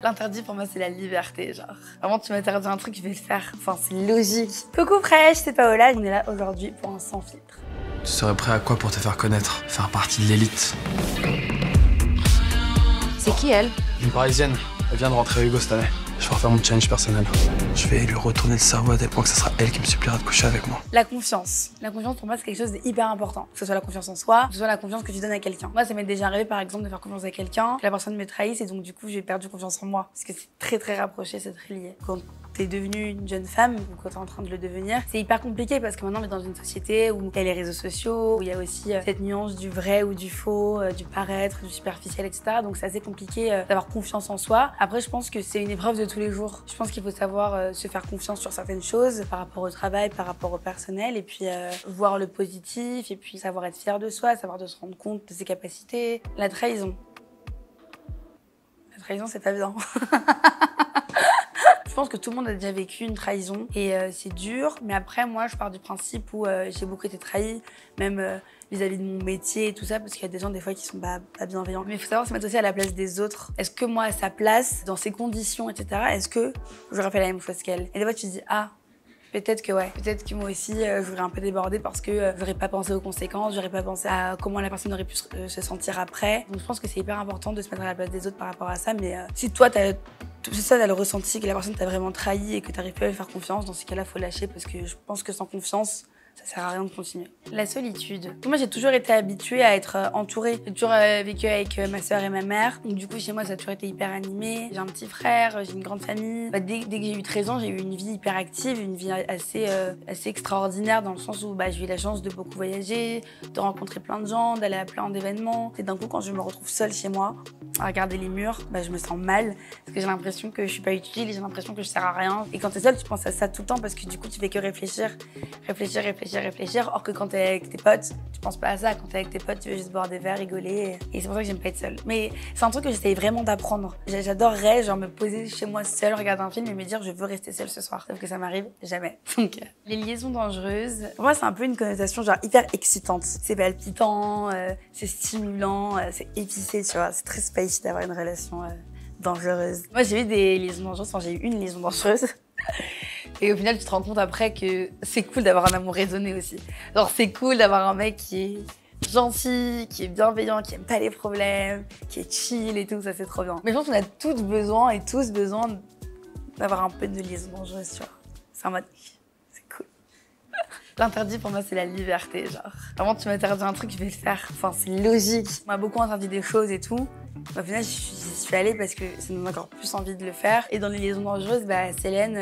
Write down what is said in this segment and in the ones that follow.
L'interdit pour moi c'est la liberté, genre. Vraiment tu m'interdis un truc, je vais le faire. Enfin c'est logique. Coucou fraîche, c'est Paola. On est là aujourd'hui pour un sans filtre. Tu serais prêt à quoi pour te faire connaître? Faire partie de l'élite? C'est qui elle? Une parisienne. Elle vient de rentrer à Hugo cette année. Je vais refaire mon challenge personnel. Je vais lui retourner le cerveau à tel point que ce sera elle qui me suppliera de coucher avec moi. La confiance. La confiance pour moi c'est quelque chose d'hyper important. Que ce soit la confiance en soi, que ce soit la confiance que tu donnes à quelqu'un. Moi ça m'est déjà arrivé par exemple de faire confiance à quelqu'un, que la personne me trahisse et donc du coup j'ai perdu confiance en moi. Parce que c'est très rapproché, c'est très lié. Quand t'es devenue une jeune femme ou quand t'es en train de le devenir, c'est hyper compliqué parce que maintenant on est dans une société où il y a les réseaux sociaux, où il y a aussi cette nuance du vrai ou du faux, du paraître, du superficiel, etc. Donc c'est assez compliqué d'avoir confiance en soi. Après je pense que c'est une épreuve de tous les jours. Je pense qu'il faut savoir se faire confiance sur certaines choses par rapport au travail, par rapport au personnel et puis voir le positif et puis savoir être fier de soi, savoir de se rendre compte de ses capacités. La trahison. La trahison c'est pas bien. Je pense que tout le monde a déjà vécu une trahison et c'est dur, mais après moi je pars du principe où j'ai beaucoup été trahie, même vis-à-vis de mon métier et tout ça, parce qu'il y a des gens des fois qui sont pas bienveillants. Mais il faut savoir se mettre aussi à la place des autres. Est-ce que moi à sa place, dans ses conditions, etc., est-ce que j'aurais fait la même chose qu'elle? Et des fois tu te dis ah, peut-être que ouais, peut-être que moi aussi j'aurais un peu débordé parce que j'aurais pas pensé aux conséquences, j'aurais pas pensé à comment la personne aurait pu se sentir après. Donc je pense que c'est hyper important de se mettre à la place des autres par rapport à ça, mais si toi t'as le ressenti que la personne t'a vraiment trahi et que t'arrives pas à lui faire confiance, dans ces cas-là faut lâcher parce que je pense que sans confiance, ça sert à rien de continuer. La solitude. Moi, j'ai toujours été habituée à être entourée. J'ai toujours vécu avec ma sœur et ma mère. Donc du coup, chez moi, ça a toujours été hyper animé. J'ai un petit frère, j'ai une grande famille. Dès que j'ai eu 13 ans, j'ai eu une vie hyper active, une vie assez extraordinaire dans le sens où j'ai eu la chance de beaucoup voyager, de rencontrer plein de gens, d'aller à plein d'événements. Et d'un coup, quand je me retrouve seule chez moi, à regarder les murs, je me sens mal parce que j'ai l'impression que je suis pas utile, j'ai l'impression que je sers à rien. Et quand t'es seule, tu penses à ça tout le temps parce que du coup, tu fais que réfléchir. Or que quand t'es avec tes potes, tu penses pas à ça. Quand t'es avec tes potes, tu veux juste boire des verres, rigoler. Et c'est pour ça que j'aime pas être seule. Mais c'est un truc que j'essaye vraiment d'apprendre. J'adorerais genre me poser chez moi seule, regarder un film et me dire je veux rester seule ce soir. Sauf que ça m'arrive jamais. Donc les liaisons dangereuses, pour moi c'est un peu une connotation genre hyper excitante. C'est palpitant, c'est stimulant, c'est épicé, tu vois. C'est très spicy d'avoir une relation dangereuse. Moi j'ai eu des liaisons dangereuses, j'ai eu une liaison dangereuse. Et au final, tu te rends compte après que c'est cool d'avoir un amour raisonné aussi. Genre, c'est cool d'avoir un mec qui est gentil, qui est bienveillant, qui aime pas les problèmes, qui est chill et tout, ça c'est trop bien. Mais je pense qu'on a tous besoin d'avoir un peu de liaison dangereuse, tu vois. C'est en mode, c'est cool. L'interdit pour moi c'est la liberté, genre. Vraiment tu m'interdis un truc, je vais le faire. Enfin c'est logique. On m'a beaucoup interdit des choses et tout. Au final j'y suis allée parce que ça me donne encore plus envie de le faire. Et dans les liaisons dangereuses, Célène,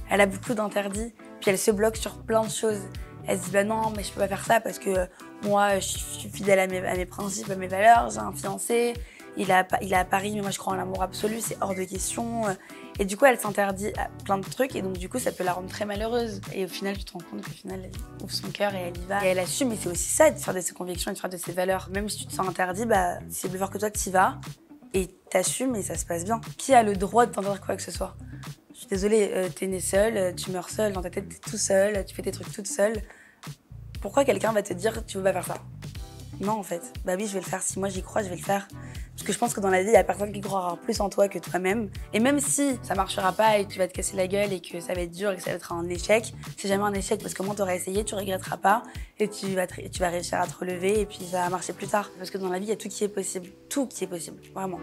elle a beaucoup d'interdits. Puis elle se bloque sur plein de choses. Elle se dit non mais je peux pas faire ça parce que moi je suis fidèle à mes principes, à mes valeurs, j'ai un fiancé. Il est à Paris, mais moi je crois en l'amour absolu, c'est hors de question. Et du coup, elle s'interdit plein de trucs et donc du coup, ça peut la rendre très malheureuse. Et au final, tu te rends compte qu'au final, elle ouvre son cœur et elle y va. Et elle assume, et c'est aussi ça, de faire de ses convictions et de faire de ses valeurs. Même si tu te sens interdit, c'est plus fort que toi, tu y vas et t'assumes et ça se passe bien. Qui a le droit de t'interdire quoi que ce soit? Je suis désolée, t'es née seule, tu meurs seule, dans ta tête, t'es tout seul, tu fais tes trucs toute seule. Pourquoi quelqu'un va te dire tu veux pas faire ça? Non, en fait. Oui, je vais le faire. Si moi j'y crois, je vais le faire. Parce que je pense que dans la vie, il y a personne qui croira plus en toi que toi-même. Et même si ça marchera pas et que tu vas te casser la gueule et que ça va être dur et que ça va être un échec, c'est jamais un échec parce que moi, t'auras essayé, tu regretteras pas et tu vas réussir à te relever et puis ça va marcher plus tard. Parce que dans la vie, il y a tout qui est possible. Tout qui est possible. Vraiment.